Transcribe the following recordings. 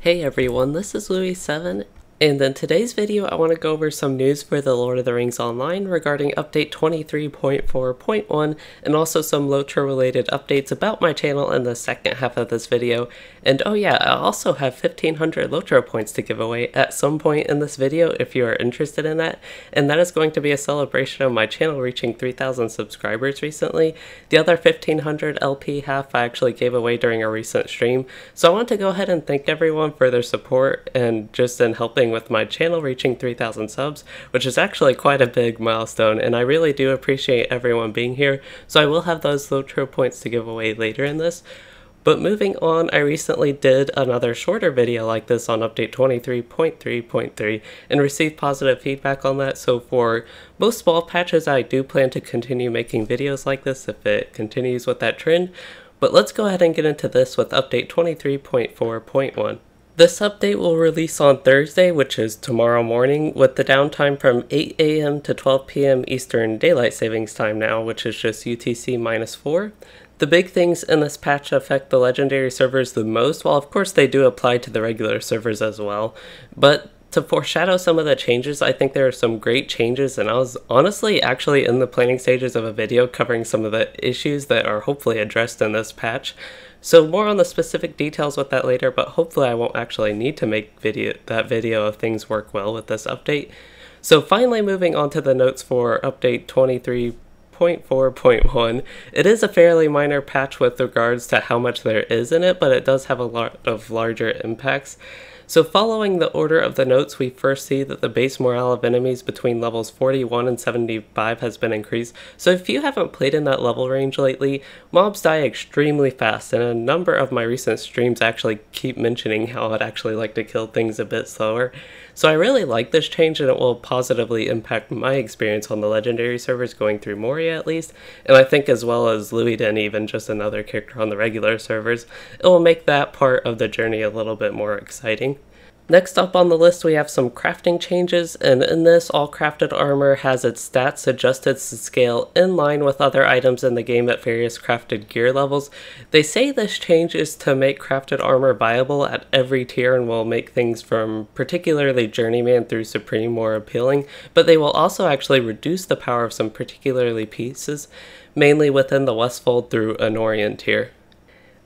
Hey everyone, this is Louis7, and in today's video I want to go over some news for the Lord of the Rings Online regarding update 23.4.1 and also some LOTRO related updates about my channel in the second half of this video. And oh yeah, I also have 1500 LOTRO points to give away at some point in this video if you are interested in that, and that is going to be a celebration of my channel reaching 3000 subscribers recently. The other 1500 LP half I actually gave away during a recent stream, so I want to go ahead and thank everyone for their support and just in helping with my channel reaching 3000 subs, which is actually quite a big milestone, and I really do appreciate everyone being here. So I will have those LOTRO points to give away later in this. But moving on, I recently did another shorter video like this on update 23.3.3 and received positive feedback on that, so for most small patches I do plan to continue making videos like this if it continues with that trend. But let's go ahead and get into this with update 23.4.1. This update will release on Thursday, which is tomorrow morning, with the downtime from 8 AM to 12 PM Eastern Daylight Savings Time now, which is just UTC -4. The big things in this patch affect the legendary servers the most, while of course they do apply to the regular servers as well. But to foreshadow some of the changes, I think there are some great changes, and I was honestly actually in the planning stages of a video covering some of the issues that are hopefully addressed in this patch. So more on the specific details with that later, but hopefully I won't actually need to make that video if things work well with this update. So finally moving on to the notes for update 23.4.1, it is a fairly minor patch with regards to how much there is in it, but it does have a lot of larger impacts. So following the order of the notes, we first see that the base morale of enemies between levels 41 and 75 has been increased. So if you haven't played in that level range lately, mobs die extremely fast, and a number of my recent streams actually keep mentioning how I'd actually like to kill things a bit slower. So I really like this change, and it will positively impact my experience on the legendary servers going through Moria at least, and I think as well as Louis, even just another character on the regular servers, it will make that part of the journey a little bit more exciting. Next up on the list we have some crafting changes, and in this all crafted armor has its stats adjusted to scale in line with other items in the game at various crafted gear levels. They say this change is to make crafted armor viable at every tier and will make things from particularly Journeyman through Supreme more appealing, but they will also actually reduce the power of some particularly pieces, mainly within the Westfold through Anorian tier.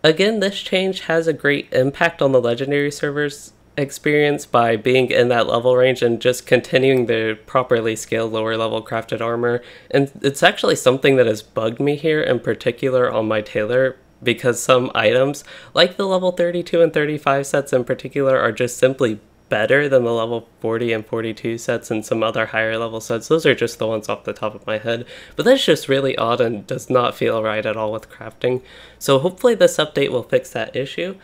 Again, this change has a great impact on the legendary servers experience by being in that level range and just continuing the properly scaled lower level crafted armor, and it's actually something that has bugged me here in particular on my tailor, because some items like the level 32 and 35 sets in particular are just simply better than the level 40 and 42 sets and some other higher level sets. Those are just the ones off the top of my head, but that's just really odd and does not feel right at all with crafting. So hopefully this update will fix that issue.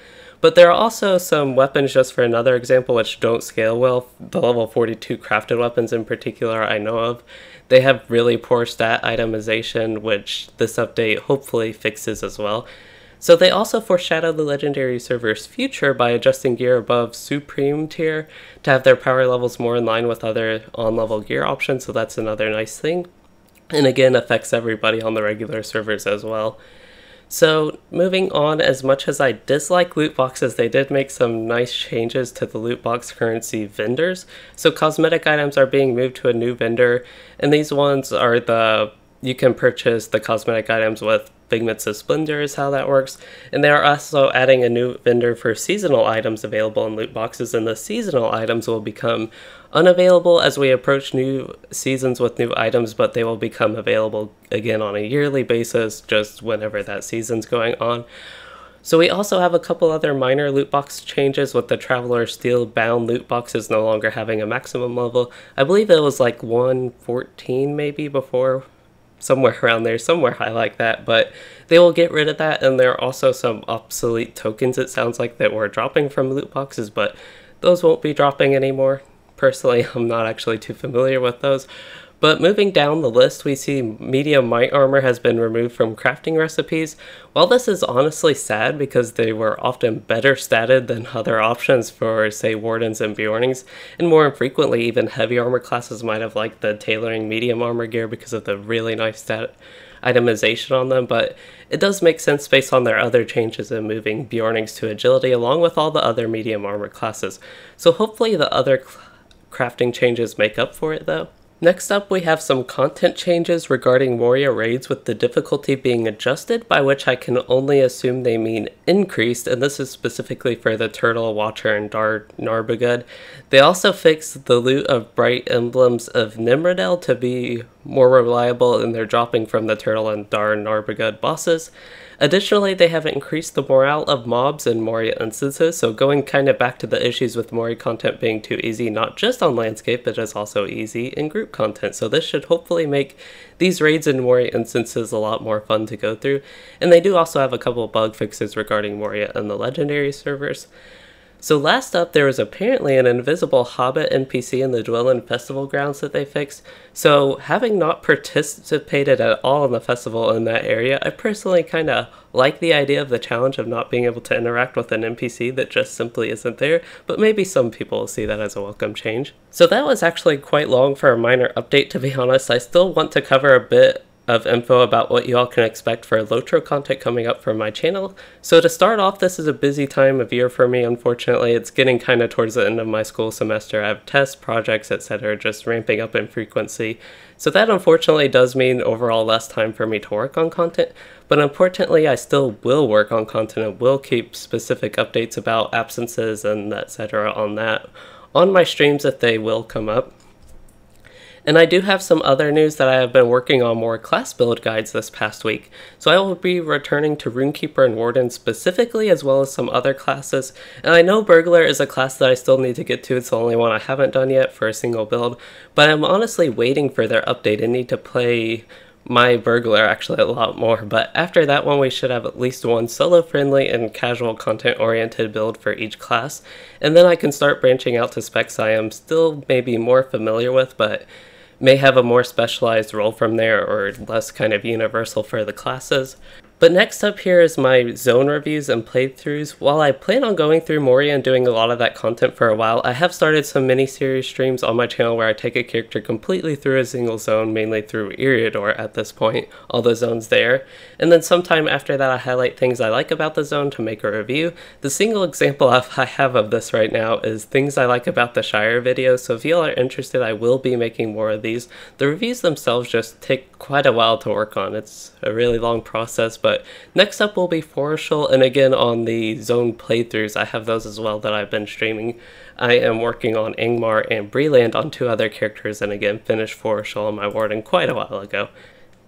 But there are also some weapons, just for another example, which don't scale well. The level 42 crafted weapons in particular I know of. They have really poor stat itemization, which this update hopefully fixes as well. So they also foreshadow the legendary server's future by adjusting gear above Supreme tier to have their power levels more in line with other on-level gear options, so that's another nice thing. And again, affects everybody on the regular servers as well. So moving on, as much as I dislike loot boxes, they did make some nice changes to the loot box currency vendors. So cosmetic items are being moved to a new vendor, and these ones are you can purchase the cosmetic items with Figments of Splendor is how that works, and they are also adding a new vendor for seasonal items available in loot boxes, and the seasonal items will become unavailable as we approach new seasons with new items, but they will become available again on a yearly basis, just whenever that season's going on. So we also have a couple other minor loot box changes, with the Traveler Steel bound loot boxes no longer having a maximum level. I believe it was like 114 maybe before, somewhere around there, somewhere high like that, but they will get rid of that. And there are also some obsolete tokens, it sounds like, that were dropping from loot boxes, but those won't be dropping anymore. Personally, I'm not actually too familiar with those, But moving down the list, we see medium might armor has been removed from crafting recipes. While this is honestly sad because they were often better statted than other options for, say, Wardens and Bjornings, and more infrequently even heavy armor classes might have liked the tailoring medium armor gear because of the really nice stat itemization on them, but it does make sense based on their other changes in moving Bjornings to agility along with all the other medium armor classes. So hopefully the other crafting changes make up for it though. Next up, we have some content changes regarding Moria raids with the difficulty being adjusted, by which I can only assume they mean increased, and this is specifically for the Turtle, Watcher, and Narbugud. They also fixed the loot of bright emblems of Nimrodel to be more reliable in their dropping from the Turtle and Narbugud bosses. Additionally, they have increased the morale of mobs in Moria instances, so going kind of back to the issues with Moria content being too easy, not just on landscape, but it's also easy in group content. So this should hopefully make these raids in Moria instances a lot more fun to go through. And they do also have a couple bug fixes regarding Moria and the legendary servers. So last up, there was apparently an invisible Hobbit Npc in the Dwellin Festival grounds that they fixed. So having not participated at all in the festival in that area, I personally kind of like the idea of the challenge of not being able to interact with an NPC that just simply isn't there, but maybe some people will see that as a welcome change. So that was actually quite long for a minor update, to be honest. I still want to cover a bit of info about what you all can expect for LOTRO content coming up from my channel. So to start off, this is a busy time of year for me, unfortunately. It's getting kind of towards the end of my school semester. I have tests, projects, etc. just ramping up in frequency. So that unfortunately does mean overall less time for me to work on content, but importantly I still will work on content and will keep specific updates about absences and etc. on that on my streams if they will come up. And I do have some other news that I have been working on more class build guides this past week. So I will be returning to Runekeeper and Warden specifically, as well as some other classes. And I know Burglar is a class that I still need to get to. It's the only one I haven't done yet for a single build. But I'm honestly waiting for their update and need to play my Burglar actually a lot more. But after that one, we should have at least one solo-friendly and casual content-oriented build for each class. And then I can start branching out to specs I am still maybe more familiar with, but may have a more specialized role from there or less kind of universal for the classes. But next up here is my zone reviews and playthroughs. While I plan on going through Moria and doing a lot of that content for a while, I have started some mini-series streams on my channel where I take a character completely through a single zone, mainly through Eriador at this point, all the zones there. And then sometime after that I highlight things I like about the zone to make a review. The single example I have of this right now is things I like about the Shire video, so if you all are interested I will be making more of these. The reviews themselves just take quite a while to work on. It's a really long process, but next up will be Forestial, and again on the zone playthroughs I have those as well that I've been streaming. I am working on Angmar and Breland on two other characters, and again finished Forestial on my Warden quite a while ago.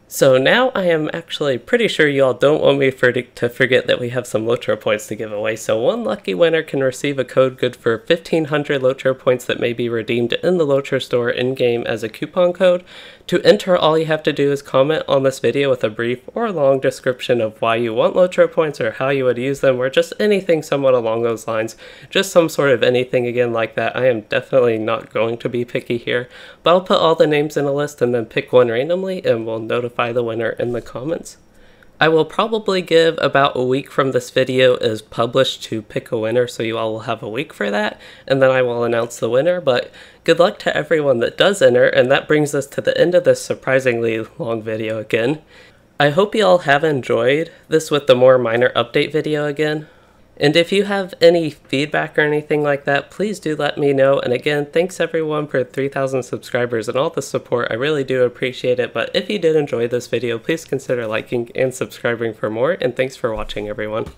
So now I am actually pretty sure you all don't want me to forget that we have some LOTRO points to give away, so one lucky winner can receive a code good for 1500 LOTRO points that may be redeemed in the LOTRO store in-game as a coupon code. To enter, all you have to do is comment on this video with a brief or long description of why you want LOTRO points or how you would use them, or just anything somewhat along those lines. Just some sort of anything again like that. I am definitely not going to be picky here, but I'll put all the names in a list and then pick one randomly and we'll notify the winner in the comments. I will probably give about a week from this video is published to pick a winner, so you all will have a week for that, and then I will announce the winner. But good luck to everyone that does enter, and that brings us to the end of this surprisingly long video again. I hope you all have enjoyed this with the more minor update video again. And if you have any feedback or anything like that, please do let me know. And again, thanks everyone for 3,000 subscribers and all the support. I really do appreciate it. But if you did enjoy this video, please consider liking and subscribing for more. And thanks for watching, everyone.